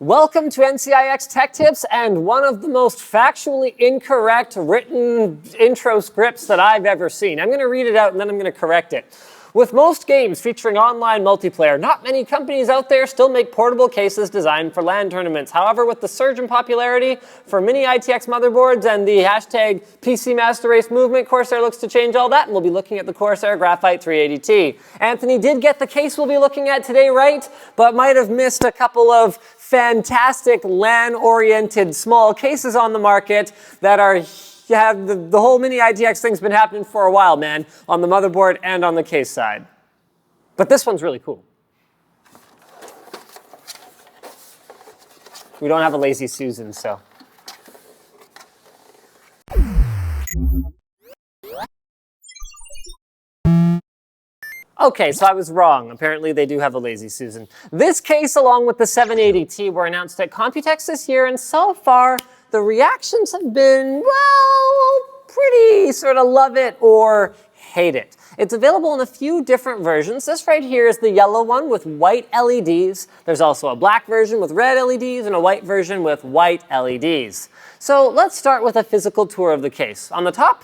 Welcome to NCIX Tech Tips and one of the most factually incorrect written intro scripts that I've ever seen. I'm going to read it out and then I'm going to correct it. With most games featuring online multiplayer, not many companies out there still make portable cases designed for LAN tournaments. However, with the surge in popularity for Mini-ITX motherboards and the hashtag PC Master Race movement, Corsair looks to change all that, and we'll be looking at the Corsair Graphite 380T. Anthony did get the case we'll be looking at today right, but might have missed a couple of fantastic LAN-oriented small cases on the market that are the whole Mini-ITX thing's been happening for a while, man, on the motherboard and on the case side. But this one's really cool. We don't have a lazy Susan, so. Okay, so I was wrong. Apparently they do have a lazy Susan. This case, along with the 780T, were announced at Computex this year, and so far, the reactions have been, well, pretty sort of love it or hate it. It's available in a few different versions. This right here is the yellow one with white LEDs. There's also a black version with red LEDs and a white version with white LEDs. So let's start with a physical tour of the case. On the top,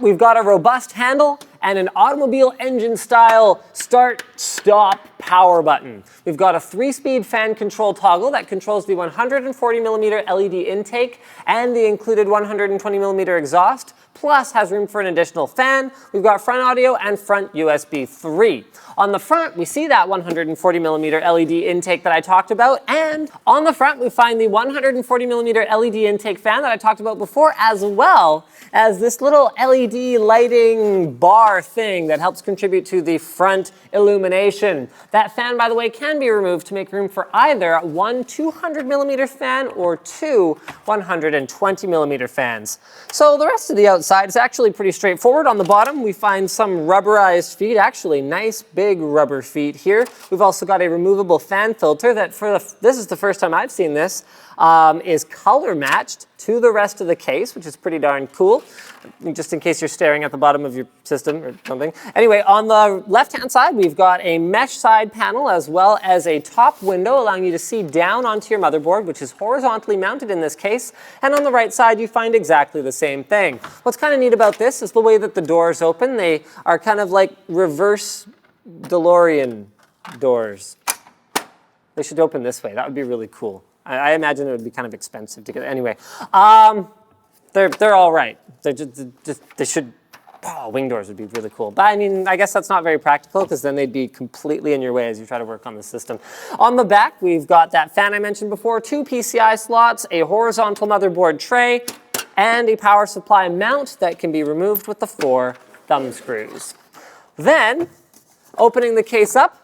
we've got a robust handle and an automobile engine style start-stop power button. We've got a 3-speed fan control toggle that controls the 140mm LED intake and the included 120mm exhaust, plus has room for an additional fan. We've got front audio and front USB 3. On the front, we see that 140mm LED intake that I talked about, and on the front, we find the 140mm LED intake fan that I talked about before, as well as this little LED lighting bar thing that helps contribute to the front illumination. That fan, by the way, can be removed to make room for either one 200mm fan or two 120mm fans. So the rest of the outside is actually pretty straightforward. On the bottom, we find some rubberized feet, actually nice big rubber feet here. We've also got a removable fan filter that this is the first time I've seen this, is color matched to the rest of the case, which is pretty darn cool, just in case you're staring at the bottom of your system or something. Anyway, on the left-hand side, we've got a mesh side panel as well as a top window allowing you to see down onto your motherboard, which is horizontally mounted in this case. And on the right side, you find exactly the same thing. What's kind of neat about this is the way that the doors open. They are kind of like reverse DeLorean doors. They should open this way. That would be really cool. I imagine it would be kind of expensive to get. Anyway, they're all right. They should. Oh, wing doors would be really cool. But I mean, I guess that's not very practical because then they'd be completely in your way as you try to work on the system. On the back, we've got that fan I mentioned before, 2 PCI slots, a horizontal motherboard tray, and a power supply mount that can be removed with the 4 thumb screws. Then, opening the case up,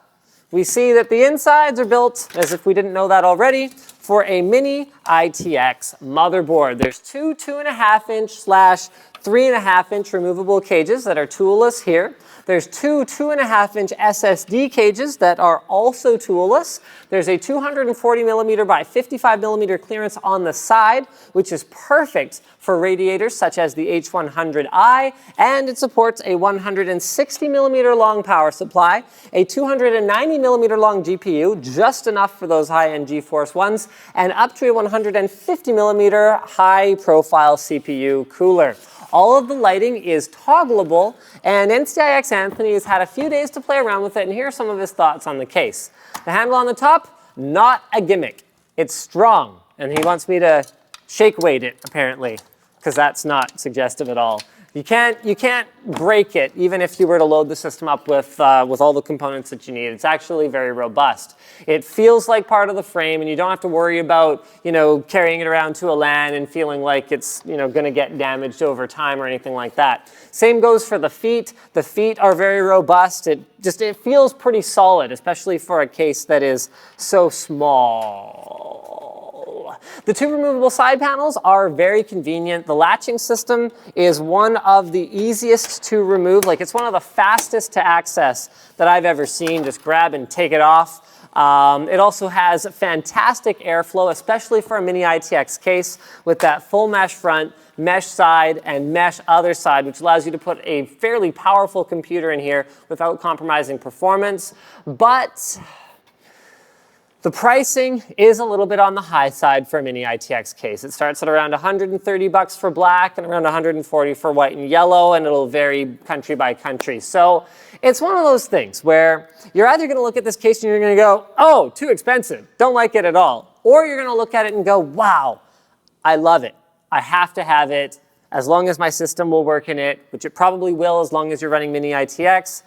we see that the insides are built, as if we didn't know that already, for a Mini-ITX motherboard. There's 2 2.5-inch / 3.5-inch removable cages that are toolless here. There's 2 2.5-inch SSD cages that are also toolless. There's a 240mm by 55mm clearance on the side, which is perfect for radiators such as the H100i, and it supports a 160mm long power supply, a 290mm long GPU, just enough for those high-end GeForce ones, and up to a 150mm high-profile CPU cooler. All of the lighting is toggleable, and NCIX Anthony has had a few days to play around with it, and here are some of his thoughts on the case. The handle on the top, not a gimmick. It's strong, and he wants me to shake weight it, apparently, because that's not suggestive at all. You can't break it, even if you were to load the system up with all the components that you need. It's actually very robust. It feels like part of the frame, and you don't have to worry about, carrying it around to a LAN and feeling like it's, going to get damaged over time or anything like that. Same goes for the feet. The feet are very robust. It feels pretty solid, especially for a case that is so small. The 2 removable side panels are very convenient. The latching system is one of the easiest to remove. Like, it's one of the fastest to access that I've ever seen. Just grab and take it off. It also has fantastic airflow, especially for a Mini-ITX case with that full mesh front, mesh side, and mesh other side, which allows you to put a fairly powerful computer in here without compromising performance. But The pricing is a little bit on the high side for a Mini-ITX case. It starts at around 130 bucks for black and around 140 for white and yellow, and it'll vary country by country. So it's one of those things where you're either going to look at this case and you're going to go, oh, too expensive, don't like it at all. Or you're going to look at it and go, wow, I love it. I have to have it as long as my system will work in it, which it probably will as long as you're running Mini-ITX,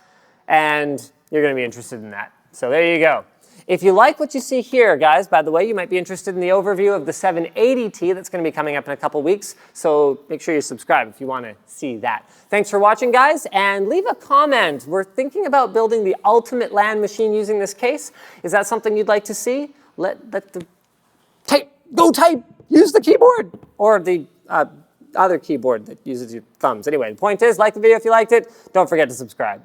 and you're going to be interested in that. So there you go. If you like what you see here, guys, by the way, you might be interested in the overview of the 780T that's going to be coming up in a couple weeks, so make sure you subscribe if you want to see that. Thanks for watching, guys, and leave a comment. We're thinking about building the ultimate LAN machine using this case. Is that something you'd like to see? Let the go type, use the keyboard, or the other keyboard that uses your thumbs. Anyway, the point is, like the video if you liked it. Don't forget to subscribe.